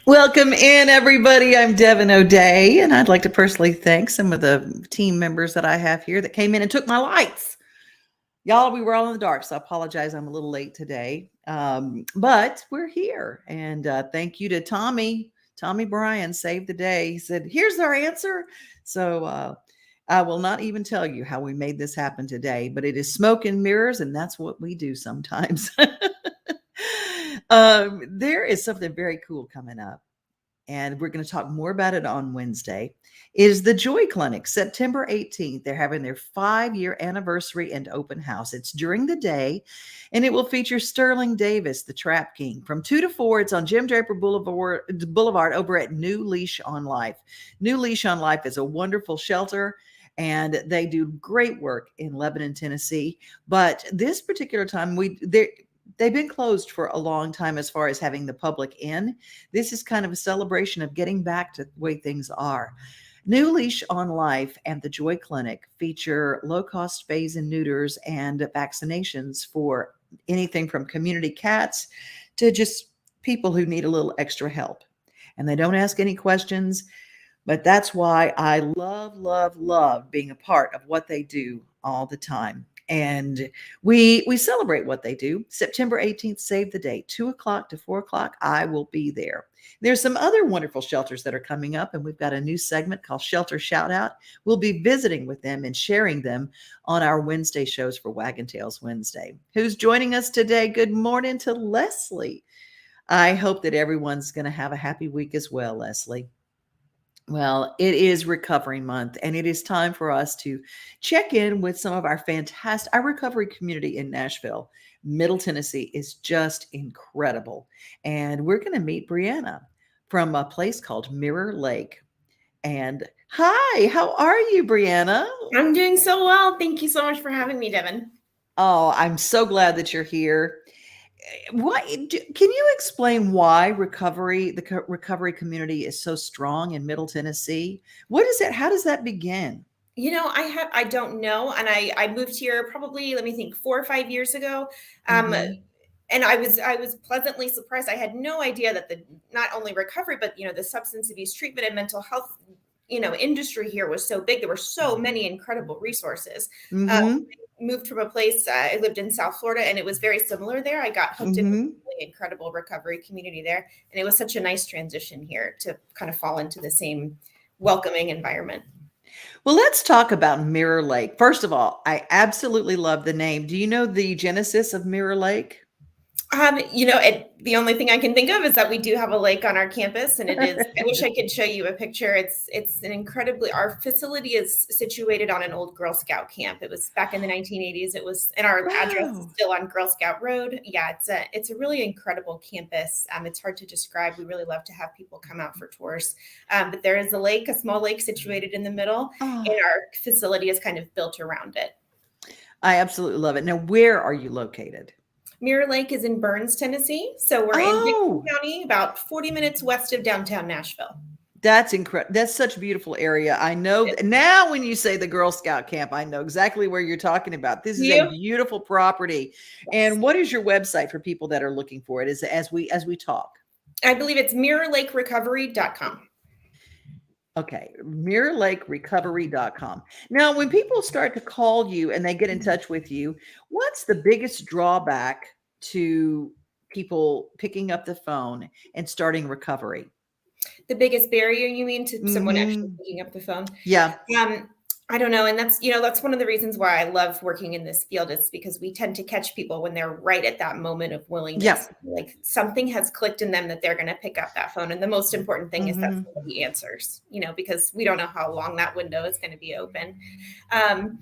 Welcome in, everybody. I'm Devin O'Day, and I'd like to personally thank some of the team members that I have here that came in and took my lights. Y'all, we were all in the dark, so I apologize. I'm a little late today, but we're here. And thank you to Tommy. Tommy Bryan saved the day. He said, "Here's our answer." So I will not even tell you how we made this happen today, but it is smoke and mirrors, and that's what we do sometimes. There is something very cool coming up, and we're going to talk more about it on Wednesday. It is the Joy Clinic, September 18th. They're having their 5-year anniversary and open house. It's during the day, and it will feature Sterling Davis, the Trap King, from 2 to 4. It's on Jim Draper Boulevard over at New Leash on Life. New Leash on Life is a wonderful shelter, and they do great work in Lebanon, Tennessee. But this particular time, they've been closed for a long time as far as having the public in. This is kind of a celebration of getting back to the way things are. New Leash on Life and the Joy Clinic feature low-cost spays and neuters and vaccinations for anything from community cats to just people who need a little extra help. And they don't ask any questions, but that's why I love being a part of what they do all the time. And we celebrate what they do. September 18th, save the date, 2 o'clock to 4 o'clock. I will be there. There's some other wonderful shelters that are coming up, and we've got a new segment called Shelter Shout Out. We'll be visiting with them and sharing them on our Wednesday shows for Wagon Tails Wednesday. Who's joining us today? Good morning to Leslie. I hope that everyone's going to have a happy week as well, Leslie. Well, it is recovery month, and it is time for us to check in with some of our our recovery community in Nashville. Middle Tennessee is just incredible. And we're going to meet Brianna from a place called Mirror Lake. And hi, how are you, Brianna? I'm doing so well. Thank you so much for having me, Devin. Oh, I'm so glad that you're here. Can you explain why the recovery community is so strong in Middle Tennessee? What is it? How does that begin? I don't know. And I moved here probably, let me think, 4 or 5 years ago. Mhm. And I was pleasantly surprised. I had no idea that the not only recovery, but the substance abuse treatment and mental health, industry here was so big. There were so many incredible resources. Uh, Mhm. Moved from a place, I lived in South Florida, and it was very similar there. I got hooked into Mhm. a really incredible recovery community there. And it was such a nice transition here to kind of fall into the same welcoming environment. Well, let's talk about Mirror Lake. First of all, I absolutely love the name. Do you know the genesis of Mirror Lake? The only thing I can think of is that we do have a lake on our campus, and it is. I wish I could show you a picture. It's an incredibly. Our facility is situated on an old Girl Scout camp. It was back in the 1980s. It was, and our address is Wow. still on Girl Scout Road. Yeah, it's a really incredible campus. It's hard to describe. We really love to have people come out for tours. But there is a small lake situated in the middle, and Oh, our facility is kind of built around it. I absolutely love it. Now, where are you located? Mirror Lake is in Burns, Tennessee. So we're in Dixon Oh, County, about 40 minutes west of downtown Nashville. that's incredible. That's such a beautiful area. I know now when you say the Girl Scout camp, I know exactly where you're talking about. This is a You? beautiful property. Yes. And what is your website for people that are looking for it as we talk? I believe it's mirrorlakerecovery.com. Okay, mirrorlakerecovery.com. Now, when people start to call you and they get in touch with you, what's the biggest drawback to people picking up the phone and starting recovery? The biggest barrier, you mean, to someone actually Mhm. picking up the phone? Yeah. Um, I don't know. And that's one of the reasons why I love working in this field, is because we tend to catch people when they're right at that moment of Yeah. willingness. Like something has clicked in them that they're going to pick up that phone. And the most important thing is that Mhm. somebody answers, because we don't know how long that window is going to be open. Um,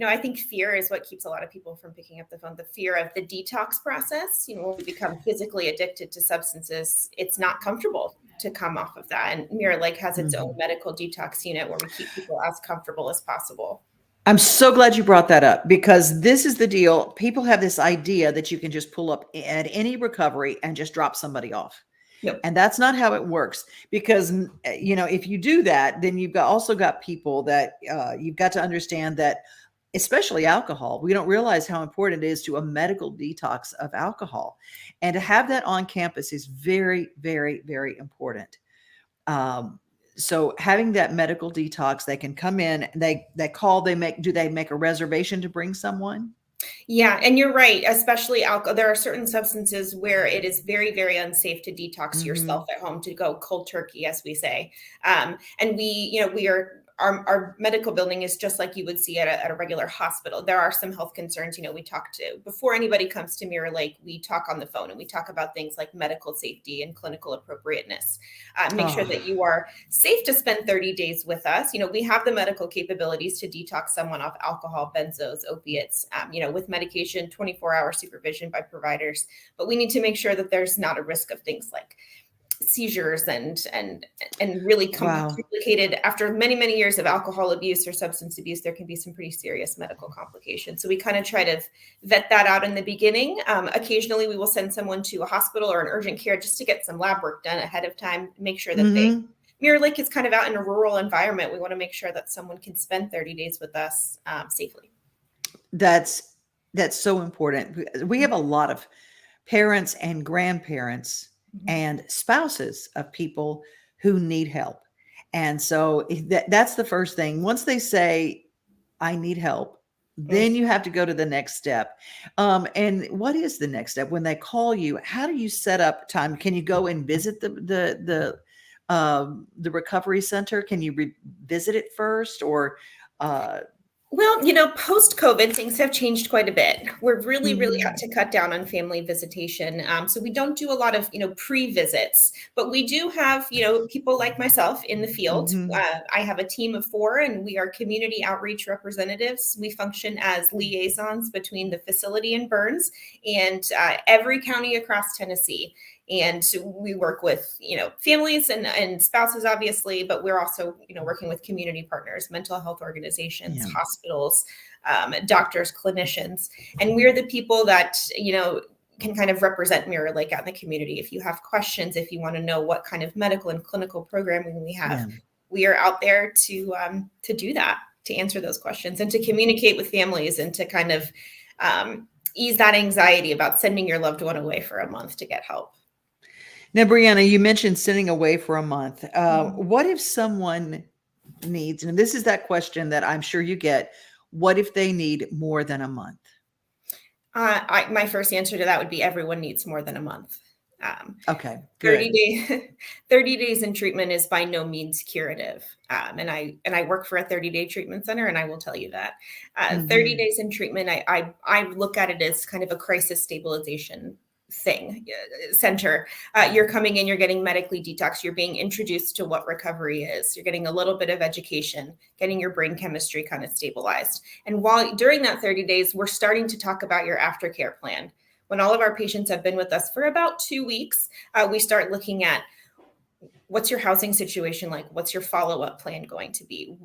I think fear is what keeps a lot of people from picking up the phone. The fear of the detox process. When we become physically addicted to substances, it's not comfortable to come off of that. And Mirror Lake has its own Mhm. medical detox unit where we keep people as comfortable as possible. I'm so glad you brought that up because this is the deal. People have this idea that you can just pull up at any recovery and just drop somebody off. Yep. And that's not how it works because if you do that, then you've also got people that you've got to understand that especially alcohol. We don't realize how important it is to a medical detox of alcohol. And to have that on campus is very, very, very important. Um, so having that medical detox, they can come in, they call, do they make a reservation to bring someone? Yeah, and you're right, especially alcohol. There are certain substances where it is very, very unsafe to detox yourself Mm-hmm. at home, to go cold turkey, as we say. And we are. Our medical building is just like you would see at a regular hospital. There are some health concerns. We talk to, before anybody comes to Mirror Lake, we talk on the phone and we talk about things like medical safety and clinical appropriateness. Make sure Oh, that you are safe to spend 30 days with us. We have the medical capabilities to detox someone off alcohol, benzos, opiates, with medication, 24-hour supervision by providers. But we need to make sure that there's not a risk of things like seizures and really wow. complicated. After many, many years of alcohol abuse or substance abuse, there can be some pretty serious medical complications. So we kind of try to vet that out in the beginning. Occasionally we will send someone to a hospital or an urgent care just to get some lab work done ahead of time, make sure that Mm-hmm. Mirror Lake is kind of out in a rural environment. We want to make sure that someone can spend 30 days with us safely. That's that's so important. We have a lot of parents and grandparents Mhm. and spouses of people who need help. And so that's the first thing. Once they say, I need help, Mm. then you have to go to the next step. And what is the next step? When they call you, how do you set up time? Can you go and visit the recovery center? Can you visit it first, or uh, Well, post COVID, things have changed quite a bit. We're really, really had mhm, to cut down on family visitation. So we don't do a lot of, pre visits, but we do have, people like myself in the field. mhm, I have a team of 4, and we are community outreach representatives. We function as liaisons between the facility in Burns and every county across Tennessee. And we work with families and spouses, obviously, but we're also working with community partners, mental health organizations, yeah, hospitals, doctors, clinicians. And we're the people that can kind of represent Mirror Lake out in the community. If you have questions, if you want to know what kind of medical and clinical programming we have, yeah. we are out there to do that, to answer those questions and to communicate with families and to kind of ease that anxiety about sending your loved one away for a month to get help. Now, Brianna, you mentioned sitting away for a month. Mhm. What if someone needs, and this is that question that I'm sure you get, what if they need more than a month? My first answer to that would be everyone needs more than a month. Um, Okay, 30 good. day 30 days in treatment is by no means curative. And I work for a 30-day treatment center, and I will tell you that 30 Hmm. days in treatment, I look at it as kind of a crisis stabilization thing center. You're coming in, you're getting medically detoxed, you're being introduced to what recovery is, you're getting a little bit of education, getting your brain chemistry kind of stabilized. And while during that 30 days, we're starting to talk about your aftercare plan. When all of our patients have been with us for about 2 weeks, we start looking at what's your housing situation like? What's your follow-up plan going to be?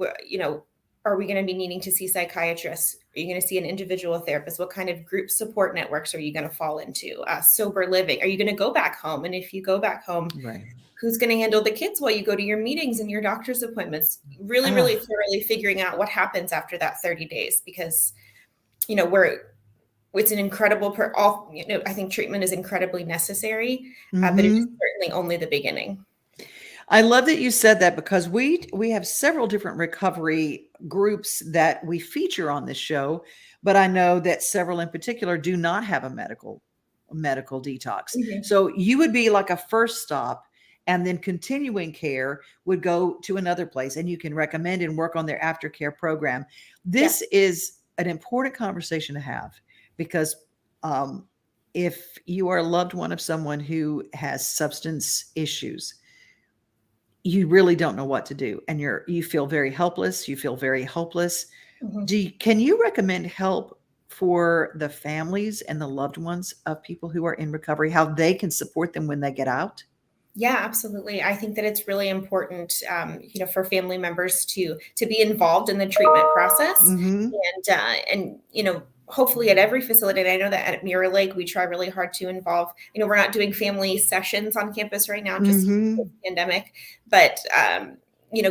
Are we going to be needing to see psychiatrists? Are you going to see an individual therapist? What kind of group support networks are you going to fall into? Sober living. Are you going to go back home? And if you go back home, Right. who's going to handle the kids while you go to your meetings and your doctor's appointments? Really, really Ah, thoroughly figuring out what happens after that 30 days, because, we're it's an incredible I think treatment is incredibly necessary, but it is hmm. certainly only the beginning. I love that you said that, because we have several different recovery groups that we feature on this show, but I know that several in particular do not have a medical detox. Mhm. So you would be like a first stop, and then continuing care would go to another place, and you can recommend and work on their aftercare program. Yeah. This is an important conversation to have, because um, if you are a loved one of someone who has substance issues, you really don't know what to do, and you feel very helpless, you feel very hopeless. Mhm. Can you recommend help for the families and the loved ones of people who are in recovery, how they can support them when they get out? Yeah, absolutely. I think that it's really important, for family members to be involved in the treatment process, Mhm. and hopefully at every facility. And I know that at Mirror Lake, we try really hard to involve. We're not doing family sessions on campus right now, just Mhm. pandemic, but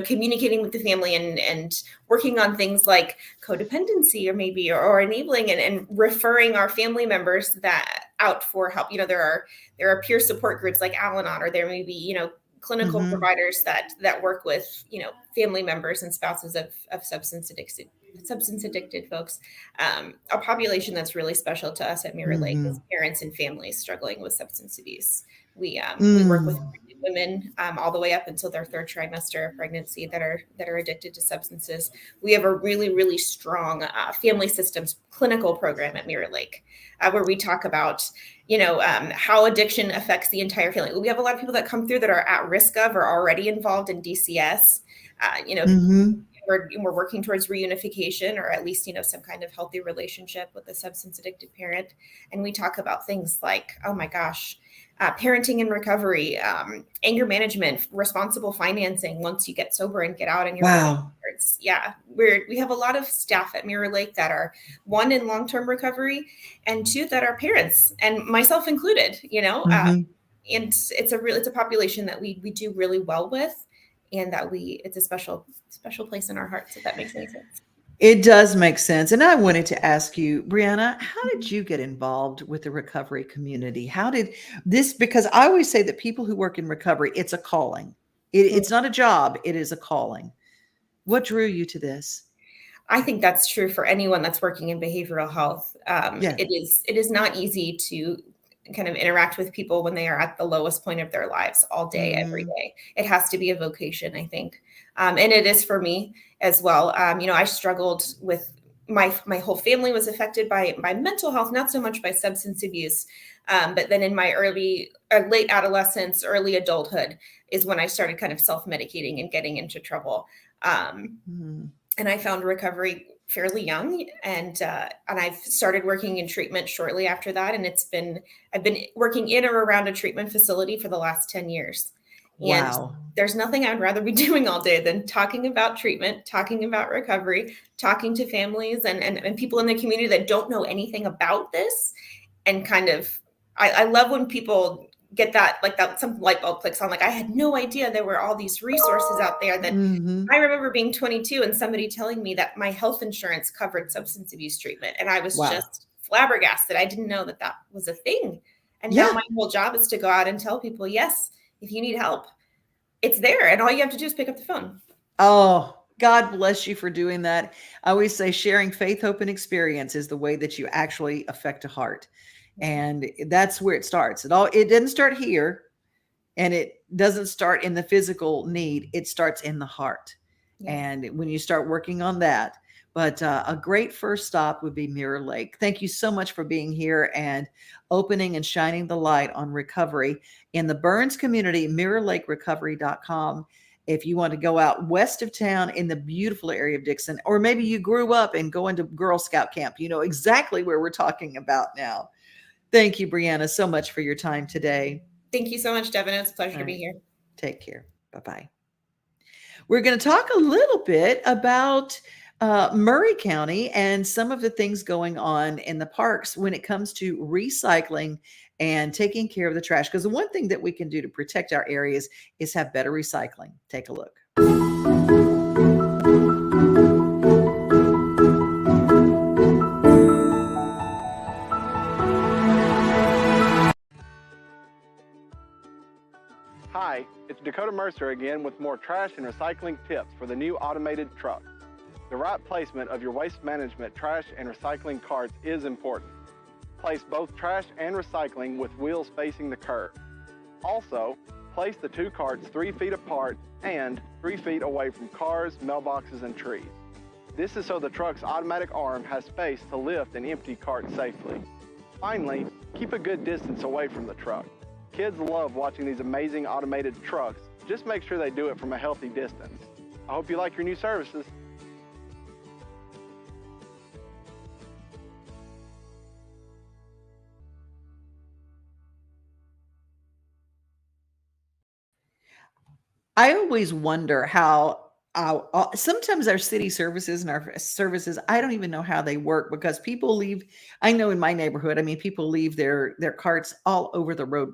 communicating with the family and working on things like codependency or enabling and referring our family members that out for help. There are peer support groups like Al-Anon, or there may be, clinical providers that work with, family members and spouses of substance addicted folks. A population that's really special to us at Mirror Lake is parents and families struggling with substance abuse. We work with women all the way up until their third trimester of pregnancy that are addicted to substances. We have a really, really strong family systems clinical program at Mirror Lake, where we talk about how addiction affects the entire family. We have a lot of people that come through that are at risk of or already involved in DCS. We're working towards reunification, or at least, some kind of healthy relationship with a substance addicted parent. And we talk about things like, oh my gosh, parenting and recovery, anger management, responsible financing once you get sober and get out and you're wow. Yeah, we have a lot of staff at Mirror Lake that are, one, in long-term recovery, and two, that are parents, and myself included. And it's a population that we do really well with, and that it's a special place in our hearts, if that makes any sense. It does make sense. And I wanted to ask you, Brianna, how did you get involved with the recovery community? How did this, because I always say that people who work in recovery, it's a calling. It's not a job, it is a calling. What drew you to this? I think that's true for anyone that's working in behavioral health. Yeah. It is not easy to kind of interact with people when they are at the lowest point of their lives all day, every day. It has to be a vocation, I think. And it is for me as well. I struggled with my whole family was affected by mental health, not so much by substance abuse. But then in my late adolescence, early adulthood is when I started kind of self-medicating and getting into trouble. And I found recovery fairly young, and I've started working in treatment shortly after that. And I've been working in or around a treatment facility for the last 10 years. Wow. And there's nothing I'd rather be doing all day than talking about treatment, talking about recovery, talking to families and people in the community that don't know anything about this. And kind of, I love when people get that some light bulb clicks on, like, I had no idea there were all these resources out there. That I remember being 22 and somebody telling me that my health insurance covered substance abuse treatment. And I was just flabbergasted. I didn't know that was a thing. And now my whole job is to go out and tell people, yes, if you need help, it's there. And all you have to do is pick up the phone. Oh, God bless you for doing that. I always say sharing faith, hope, and experience is the way that you actually affect a heart. And that's where it starts. It didn't start here, and it doesn't start in the physical need. It starts in the heart. Yeah. And when you start working on that, but a great first stop would be Mirror Lake. Thank you so much for being here and opening and shining the light on recovery in the Burns community, mirrorlakerecovery.com. If you want to go out west of town in the beautiful area of Dixon, or maybe you grew up and go into Girl Scout camp, you know exactly where we're talking about now. Thank you, Brianna, so much for your time today. Thank you so much, Devin. It's a pleasure to be here. Take care. Bye-bye. We're going to talk a little bit about Murray County and some of the things going on in the parks when it comes to recycling and taking care of the trash. Because the one thing that we can do to protect our areas is have better recycling. Take a look. Hi, it's Dakota Mercer again with more trash and recycling tips for the new automated truck. The right placement of your waste management trash and recycling carts is important. Place both trash and recycling with wheels facing the curb. Also, place the two carts 3 feet apart and 3 feet away from cars, mailboxes, and trees. This is so the truck's automatic arm has space to lift an empty cart safely. Finally, keep a good distance away from the truck. Kids love watching these amazing automated trucks. Just make sure they do it from a healthy distance. I hope you like your new services. I always wonder how Sometimes our city services and our services, I don't even know how they work because people leave. I know in my neighborhood, I mean, people leave their carts all over the road.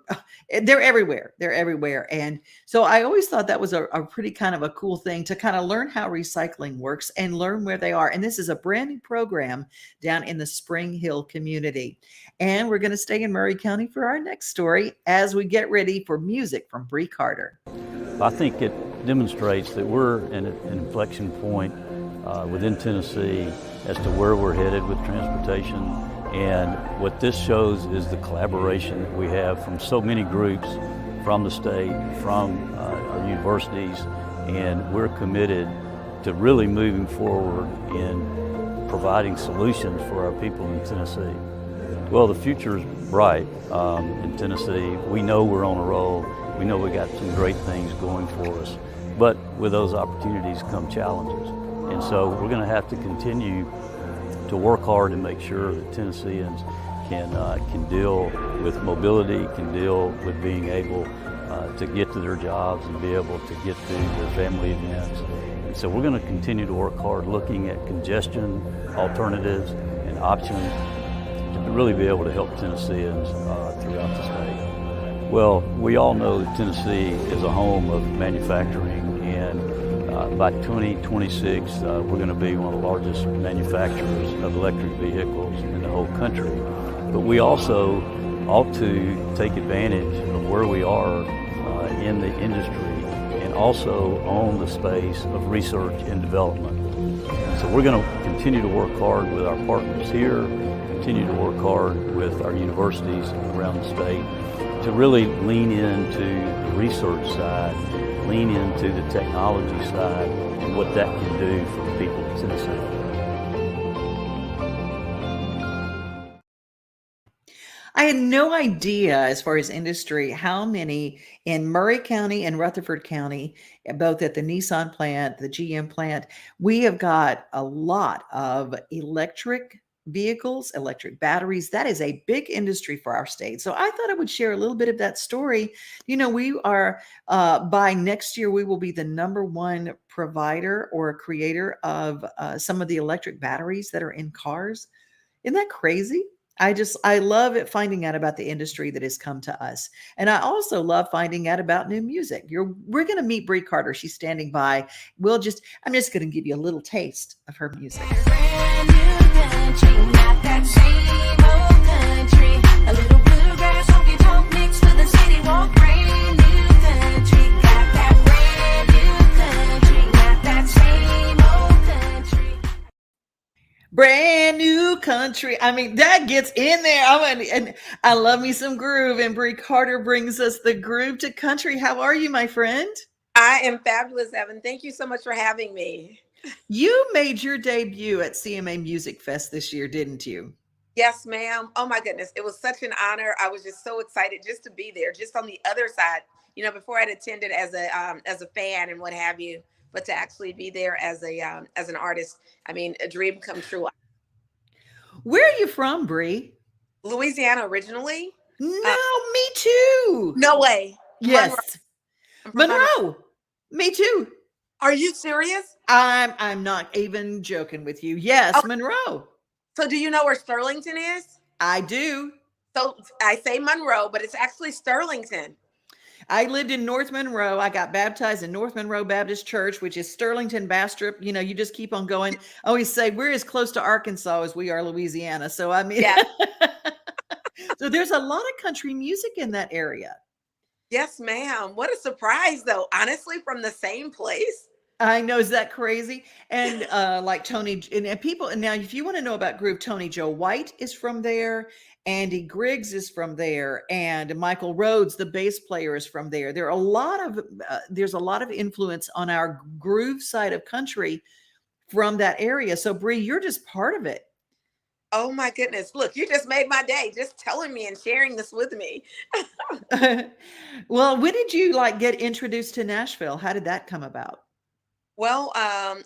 They're everywhere. They're everywhere. And so I always thought that was a pretty kind of a cool thing to kind of learn how recycling works and learn where they are. And this is a brand new program down in the Spring Hill community. And we're going to stay in Murray County for our next story as we get ready for music from Brei Carter. I think it demonstrates that we're in an inflection point within Tennessee as to where we're headed with transportation. And what this shows is the collaboration that we have from so many groups from the state, from our universities, and we're committed to really moving forward in providing solutions for our people in Tennessee. Well, the future is bright in Tennessee. We know we're on a roll. We know we got some great things going for us. But with those opportunities come challenges. And so we're going to have to continue to work hard and make sure that Tennesseans can deal with mobility, can deal with being able to get to their jobs and be able to get to their family events. And so we're going to continue to work hard looking at congestion alternatives and options to really be able to help Tennesseans throughout the state. Well, we all know that Tennessee is a home of manufacturing, and by 2026, we're going to be one of the largest manufacturers of electric vehicles in the whole country. But we also ought to take advantage of where we are in the industry and also own the space of research and development. So we're going to continue to work hard with our partners here, continue to work hard with our universities around the state to really lean into the research side, lean into the technology side, and what that can do for the people of Tennessee. I had no idea, as far as industry, how many in Murray County and Rutherford County, both at the Nissan plant, the GM plant, we have got a lot of electric vehicles, electric batteries. That is a big industry for our state. So I thought I would share a little bit of that story. You know, we are, by next year, we will be the #1 provider or creator of some of the electric batteries that are in cars. Isn't that crazy? I love it finding out about the industry that has come to us. And I also love finding out about new music. We're going to meet Brei Carter. She's standing by. I'm just going to give you a little taste of her music. Brand new country, not that same old country. A little bluegrass, honky tonk mixed with a city walk. Brand new country, got that brand new country, not that same old country. Brand new country. I mean, that gets in there. And I love me some groove. And Brei Carter brings us the groove to country. How are you, my friend? I am fabulous, Evan. Thank you so much for having me. You made your debut at CMA Music Fest this year, didn't you? Yes, ma'am. Oh my goodness. It was such an honor. I was just so excited just to be there, just on the other side, you know, before I'd attended as a fan and what have you, but to actually be there as an artist, I mean, a dream come true. Where are you from, Brei? Louisiana originally. No, me too. No way. Yes. Monroe. Monroe. Me too. Are you serious? I'm not even joking with you. Yes, Oh. Monroe. So do you know where Sterlington is? I do. So I say Monroe, but it's actually Sterlington. I lived in North Monroe. I got baptized in North Monroe Baptist Church, which is Sterlington, Bastrop. You know, you just keep on going. I always say we're as close to Arkansas as we are Louisiana. So, I mean, Yeah. So there's a lot of country music in that area. Yes, ma'am. What a surprise, though. Honestly, from the same place. I know, is that crazy? And like Tony and people. And now, if you want to know about groove, Tony Joe White is from there. Andy Griggs is from there, and Michael Rhodes, the bass player, is from there. There's a lot of influence on our groove side of country from that area. So, Brei, you're just part of it. Oh my goodness. Look, you just made my day just telling me and sharing this with me. Well, when did you get introduced to Nashville? How did that come about? Well,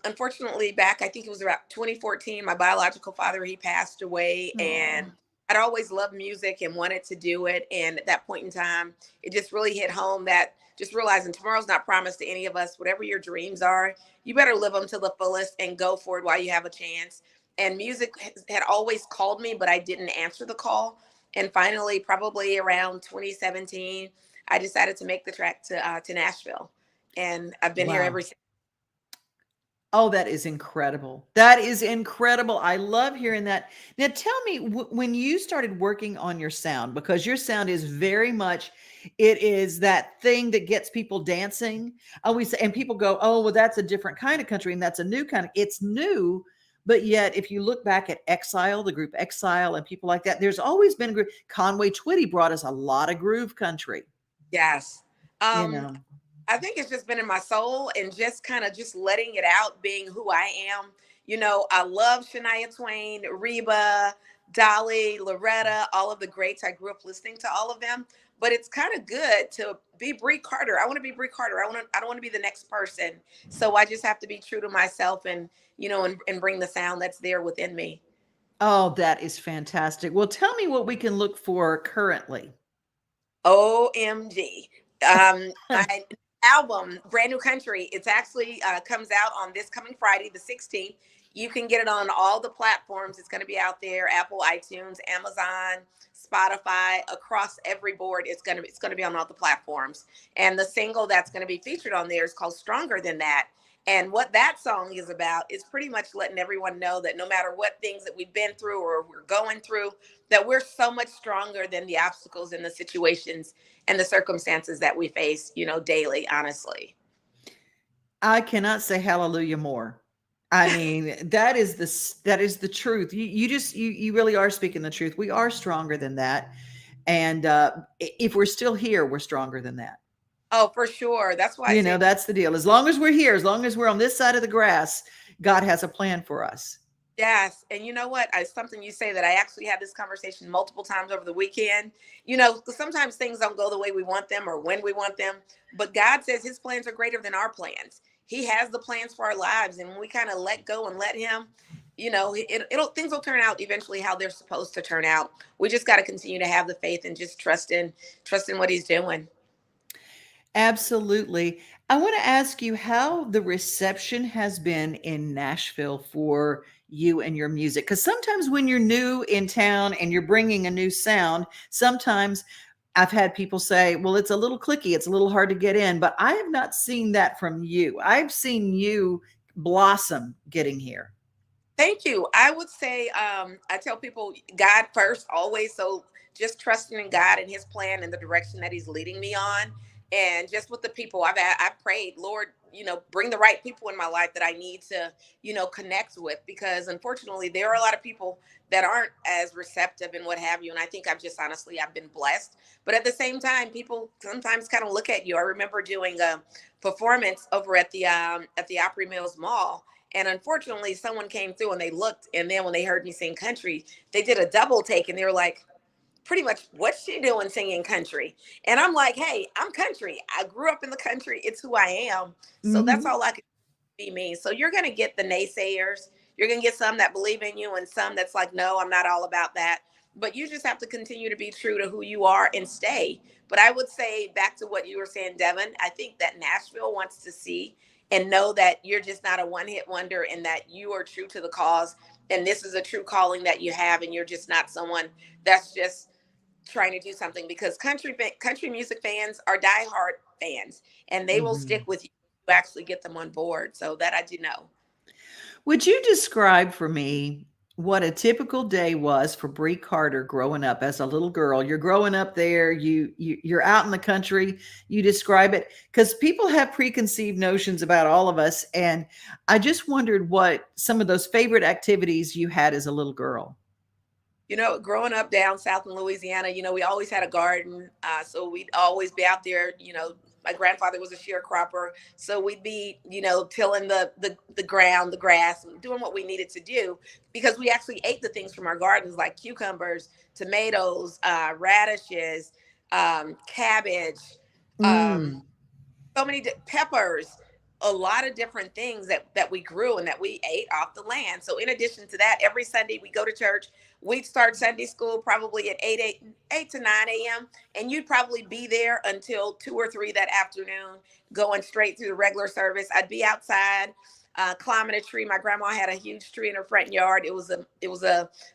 unfortunately, back, I think it was about 2014, my biological father, he passed away, and I'd always loved music and wanted to do it. And at that point in time, it just really hit home that just realizing tomorrow's not promised to any of us. Whatever your dreams are, you better live them to the fullest and go for it while you have a chance. And music had always called me, but I didn't answer the call. And finally, probably around 2017, I decided to make the trek to Nashville, and I've been here Wow. ever since. Oh, that is incredible. That is incredible. I love hearing that. Now, tell me when you started working on your sound, because your sound is very much, it is that thing that gets people dancing. Always, and people go, "Oh, well, that's a different kind of country, and that's a new kind of." It's new, but yet, if you look back at Exile, the group Exile, and people like that, there's always been a group. Conway Twitty brought us a lot of groove country. Yes. You Um, know. I think it's just been in my soul and just kind of just letting it out, being who I am. I love Shania Twain, Reba, Dolly, Loretta, all of the greats. I grew up listening to all of them. But it's kind of good to be Brei Carter. I want to be Brei Carter. I don't want to be the next person. So I just have to be true to myself and, and bring the sound that's there within me. Oh, that is fantastic. Well, tell me what we can look for currently. OMG. My album, Brand New Country, it's actually comes out on this coming Friday, the 16th. You can get it on all the platforms. It's going to be out there, Apple, iTunes, Amazon, Spotify, across every board. It's going to be on all the platforms. And the single that's going to be featured on there is called Stronger Than That. And what that song is about is pretty much letting everyone know that no matter what things that we've been through or we're going through, that we're so much stronger than the obstacles and the situations and the circumstances that we face, daily, honestly. I cannot say hallelujah more. I mean, that is the truth. You really are speaking the truth. We are stronger than that. And if we're still here, we're stronger than that. Oh, for sure. That's why I say, That's the deal. As long as we're here, as long as we're on this side of the grass, God has a plan for us. yes. And you know what? Something you say that I actually had this conversation multiple times over the weekend. 'Cause sometimes things don't go the way we want them or when we want them, but God says his plans are greater than our plans. He has the plans for our lives. And when we kind of let go and let him, it'll things will turn out eventually how they're supposed to turn out. We just got to continue to have the faith and just trust in what he's doing. Absolutely. I want to ask you how the reception has been in Nashville for you and your music. Because sometimes when you're new in town and you're bringing a new sound, sometimes I've had people say, well, it's a little clicky, it's a little hard to get in. But I have not seen that from you. I've seen you blossom getting here. Thank you. I would say, I tell people God first always. So just trusting in God and his plan and the direction that he's leading me on. And just with the people I've prayed, Lord, bring the right people in my life that I need to, connect with, because unfortunately there are a lot of people that aren't as receptive and what have you. And I think I've been blessed. But at the same time, people sometimes kind of look at you. I remember doing a performance over at the Opry Mills Mall, and unfortunately, someone came through and they looked, and then when they heard me sing country, they did a double take and they were like, pretty much, what's she doing singing country? And I'm like, hey, I'm country. I grew up in the country. It's who I am. So that's Mhm. all I can be, me. So you're going to get the naysayers. You're going to get some that believe in you and some that's like, no, I'm not all about that. But you just have to continue to be true to who you are and stay. But I would say, back to what you were saying, Devin, I think that Nashville wants to see and know that you're just not a one hit wonder and that you are true to the cause. And this is a true calling that you have. And you're just not someone that's just trying to do something, because country music fans are diehard fans and they will stick Mhm. with you to actually get them on board. So that I do know. Would you describe for me what a typical day was for Bree Carter growing up as a little girl? You're growing up there, you're out in the country, you describe it, because people have preconceived notions about all of us. And I just wondered what some of those favorite activities you had as a little girl. Growing up down south in Louisiana, we always had a garden. So we'd always be out there. My grandfather was a sharecropper. So we'd be, tilling the ground, the grass, and doing what we needed to do, because we actually ate the things from our gardens, like cucumbers, tomatoes, radishes, cabbage, um, Mm. so many peppers, a lot of different things that we grew and that we ate off the land. So in addition to that, every Sunday we go to church. We'd start Sunday school probably at 8 to 9 a.m. And you'd probably be there until 2 or 3 that afternoon, going straight through the regular service. I'd be outside, climbing a tree. My grandma had a huge tree in her front yard. It was a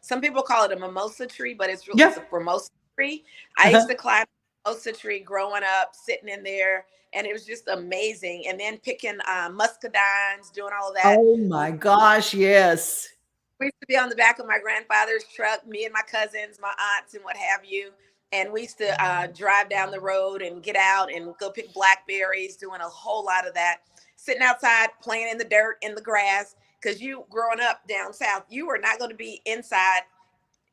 some people call it a mimosa tree, but it's really Yeah. it's a formosa tree. I used to climb the mimosa tree growing up, sitting in there, and it was just amazing. And then picking muscadines, doing all of that. Oh my gosh, yes. We used to be on the back of my grandfather's truck, me and my cousins, my aunts, and what have you. And we used to drive down the road and get out and go pick blackberries, doing a whole lot of that. Sitting outside, playing in the dirt, in the grass. Because you growing up down south, you were not going to be inside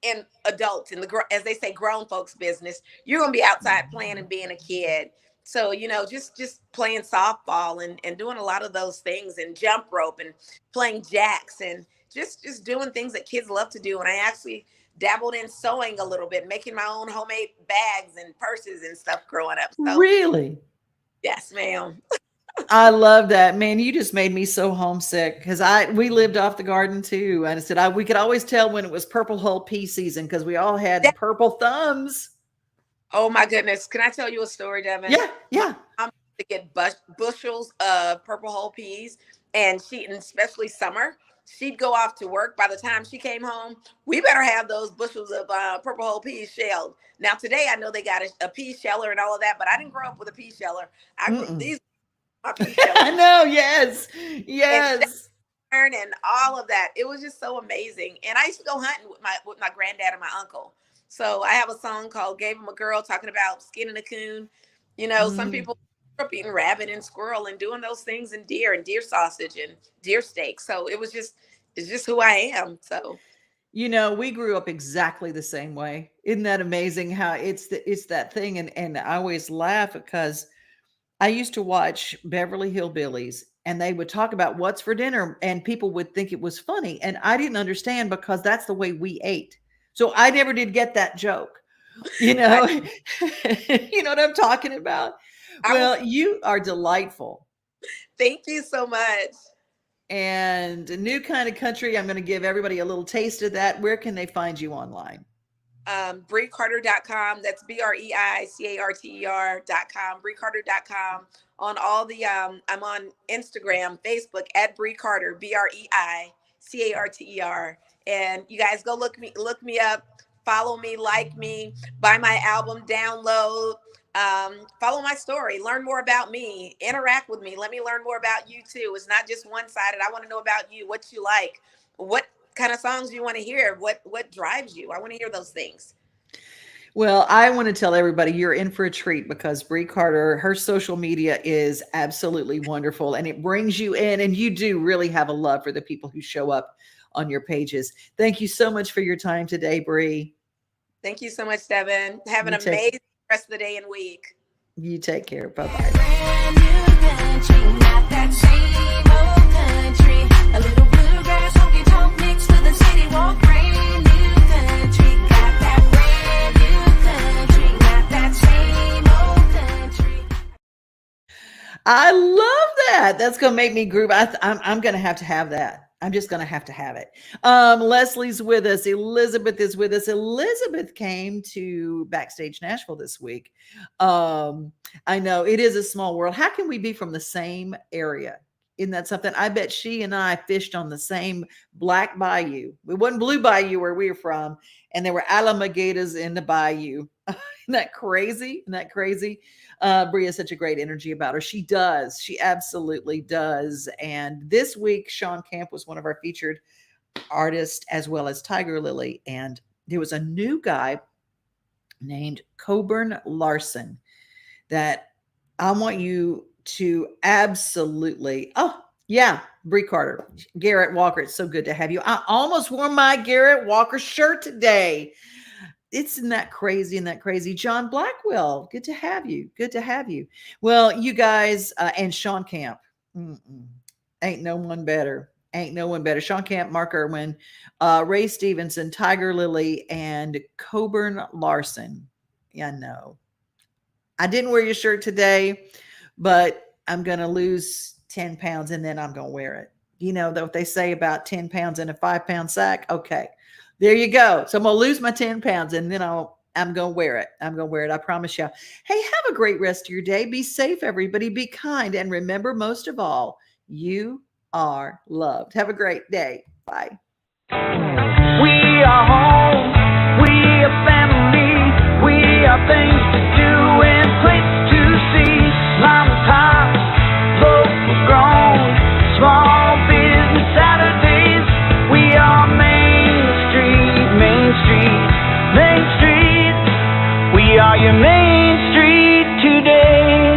in adults in the, as they say, grown folks business. You're going to be outside playing and being a kid. So, just playing softball and doing a lot of those things, and jump rope and playing jacks, and just doing things that kids love to do. And I actually dabbled in sewing a little bit, making my own homemade bags and purses and stuff growing up. So Really? yes, ma'am. I love that. Man, you just made me so homesick because we lived off the garden too. And I said we could always tell when it was purple hull pea season because we all had purple thumbs. Oh my goodness. Can I tell you a story, Devin? Yeah, yeah. I'm to get bushels of purple whole peas, and especially summer, she'd go off to work. By the time she came home, we better have those bushels of purple whole peas shelled. Now today, I know they got a pea sheller and all of that, but I didn't grow up with a pea sheller. These are my pea shellers. I know. Yes, yes. And all of that. It was just so amazing. And I used to go hunting with my granddad and my uncle. So I have a song called "Gave Him a Girl," talking about skinning a coon. Some people grew up eating rabbit and squirrel and doing those things, and deer sausage and deer steak. So it's just who I am. So We grew up exactly the same way. Isn't that amazing how it's that thing? And I always laugh because I used to watch Beverly Hillbillies and they would talk about what's for dinner and people would think it was funny. And I didn't understand because that's the way we ate. So I never did get that joke. You know what I'm talking about? Well, you are delightful. Thank you so much. And a new kind of country. I'm going to give everybody a little taste of that. Where can they find you online? BreiCarter.com. That's BreiCarter.com. BreiCarter.com. On all the I'm on Instagram, Facebook at Brei Carter, BreiCarter. And you guys go look me up, follow me, like me, buy my album, download, follow my story, learn more about me, interact with me. Let me learn more about you too. It's not just one-sided. I want to know about you, what you like, what kind of songs you want to hear, what drives you. I want to hear those things. Well, I want to tell everybody you're in for a treat because Brei Carter, her social media is absolutely wonderful and it brings you in, and you do really have a love for the people who show up on your pages. Thank you so much for your time today, Brei. Thank you so much, Devin. Have an amazing rest of the day and week. You take care. Bye-bye. Brand new country, not that same old country. A little bluegrass, honky tonk mixed with a city walk. Brand new country, got that brand new country, not that same old country. I love that. That's going to make me groove. I'm going to have that. I'm just going to have it. Leslie's with us. Elizabeth is with us. Elizabeth came to Backstage Nashville this week. I know it is a small world. How can we be from the same area? Isn't that something? I bet she and I fished on the same Black Bayou. It wasn't Blue Bayou where we were from. And there were alligators in the bayou. Isn't that crazy? Isn't that crazy? Brei has such a great energy about her. She does. She absolutely does. And this week, Sean Camp was one of our featured artists, as well as Tiger Lily. And there was a new guy named Coburn Larson that I want you to absolutely. Oh, yeah, Brei Carter, Garrett Walker. It's so good to have you. I almost wore my Garrett Walker shirt today. Isn't that crazy? And that crazy. John Blackwell, good to have you. Good to have you. Well, you guys, and Sean Camp, ain't no one better. Ain't no one better. Sean Camp, Mark Irwin, Ray Stevenson, Tiger Lily, and Coburn Larson. Yeah, no. I didn't wear your shirt today, but I'm going to lose 10 pounds and then I'm going to wear it. You know, what they say about 10 pounds in a 5-pound sack. Okay, there you go. So I'm going to lose my 10 pounds and then I'm going to wear it. I'm going to wear it. I promise you. Hey, have a great rest of your day. Be safe, everybody. Be kind. And remember, most of all, you are loved. Have a great day. Bye. We are home. We are family. We are things to do and places to see. Mom and pop, local grown, small business Saturdays. We are Main Street, Main Street, Main Street. We are your Main Street today.